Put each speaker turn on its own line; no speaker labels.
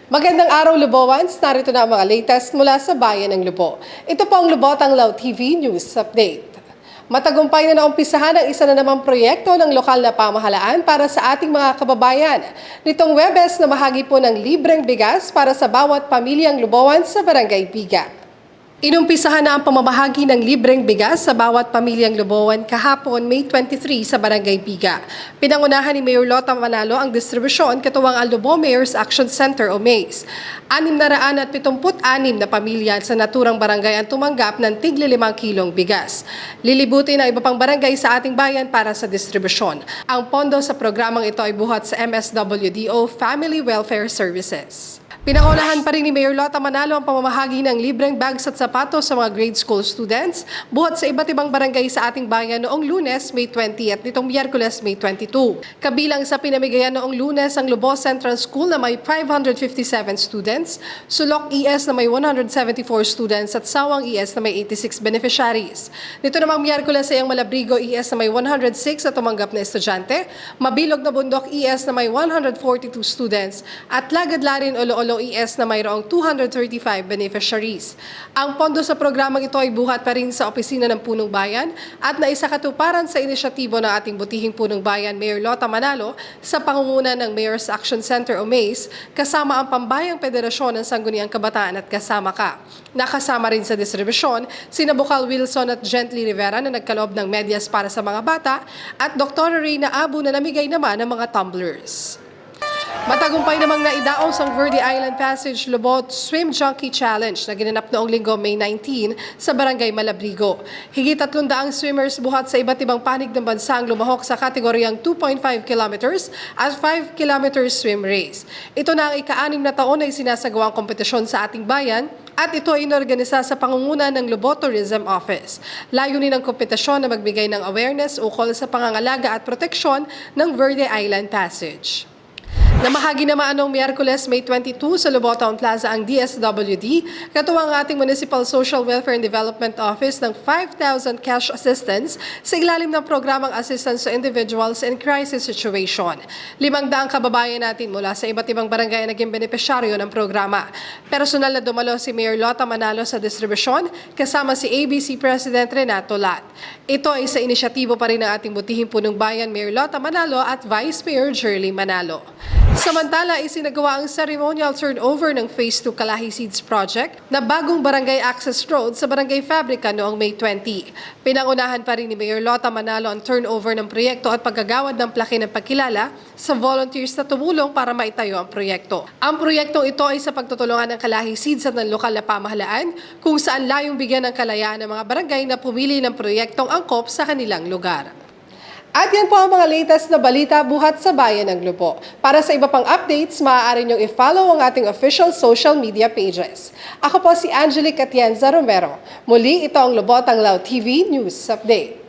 Magandang araw, Lubowans. Narito na ang mga latest mula sa Bayan ng Lubo. Ito po ang Lubot ang Lao TV News Update. Matagumpay na naumpisahan ang isa na namang proyekto ng lokal na pamahalaan para sa ating mga kababayan. Nitong Webes na mahagi po ng libreng bigas para sa bawat pamilyang Lubowans sa Barangay Biga. Inumpisahan na ang pamamahagi ng libreng bigas sa bawat pamilyang Lubowan kahapon May 23 sa Barangay Biga. Pinangunahan ni Mayor Lota Manalo ang distribusyon katuwang ang Lubo Mayor's Action Center o MACE. 676 na pamilya sa naturang barangay ang tumanggap ng tigli 5 kilong bigas. Lilibutin ang iba pang barangay sa ating bayan para sa distribusyon. Ang pondo sa programang ito ay buhat sa MSWDO Family Welfare Services. Pinangunahan pa rin ni Mayor Lota Manalo ang pamamahagi ng libreng bags at sapatos sa mga grade school students buhat sa iba't ibang barangay sa ating bayan noong Lunes, May 20 at nitong Miyerkules, May 22. Kabilang sa pinamigayan noong Lunes ang Lubo Central School na may 557 students, Sulok ES na may 174 students at Sawang ES na may 86 beneficiaries. Nito namang Miyerkules ay ang Malabrigo ES na may 106 na tumanggap na estudyante, Mabilog na Bundok ES na may 142 students at Lagadlarin Olo-Olo ES na mayroong 235 beneficiaries. Ang pondo sa programang ito ay buhat pa rin sa Opisina ng Punong Bayan at naisakatuparan sa inisyatibo ng ating butihing Punong Bayan, Mayor Lota Manalo, sa pangunguna ng Mayor's Action Center o MACE, kasama ang Pambayang Federasyon ng Sangguniang Kabataan at Kasama Ka. Nakasama rin sa distribusyon, sina Bukal Wilson at Gently Rivera na nagkaloob ng medyas para sa mga bata at Dr. Reyna Abu na namigay naman ng mga tumblers. Matagumpay namang naidaos ang Verde Island Passage Lubot Swim Junkie Challenge na ginanap noong Linggo, May 19 sa Barangay Malabrigo. Higit 300 swimmers buhat sa iba't ibang panig ng bansa ang lumahok sa kategoryang 2.5 kilometers at 5 kilometers swim race. Ito na ang ika-6 na taon na isinasagawang kompetisyon sa ating bayan at ito ay inorganisa sa pangunguna ng Lubot Tourism Office. Layunin ng kompetisyon na magbigay ng awareness ukol sa pangangalaga at proteksyon ng Verde Island Passage. Namahagi naman noong Miyerkules, May 22 sa Lubot Town Plaza ang DSWD, katuwang ang ating Municipal Social Welfare and Development Office ng 5,000 cash assistance sa ilalim ng programang Assistance to Individuals in Crisis Situation. 500 kababayan natin mula sa iba't ibang barangay ang naging benepisyaryo ng programa. Personal na dumalo si Mayor Lota Manalo sa distribusyon, kasama si ABC President Renato Lat. Ito ay sa inisyatibo pa rin ng ating butihing Punong Bayan, Mayor Lota Manalo at Vice Mayor Jerly Manalo. Samantala, isinagawa ang ceremonial turnover ng Phase 2 Kalahi Seeds Project na bagong barangay access road sa Barangay Fabrica noong May 20. Pinangunahan pa rin ni Mayor Lota Manalo ang turnover ng proyekto at paggagawad ng plake ng pagkilala sa volunteers na tumulong para maitayo ang proyekto. Ang proyektong ito ay sa pagtutulungan ng Kalahi Seeds at ng lokal na pamahalaan kung saan layong bigyan ng kalayaan ng mga barangay na pumili ng proyektong angkop sa kanilang lugar. At yan po ang mga latest na balita buhat sa Bayan ng Lubo. Para sa iba pang updates, maaari niyong i-follow ang ating official social media pages. Ako po si Angelique Atienza Romero. Muli, ito ang Lubot ang Lao TV News Update.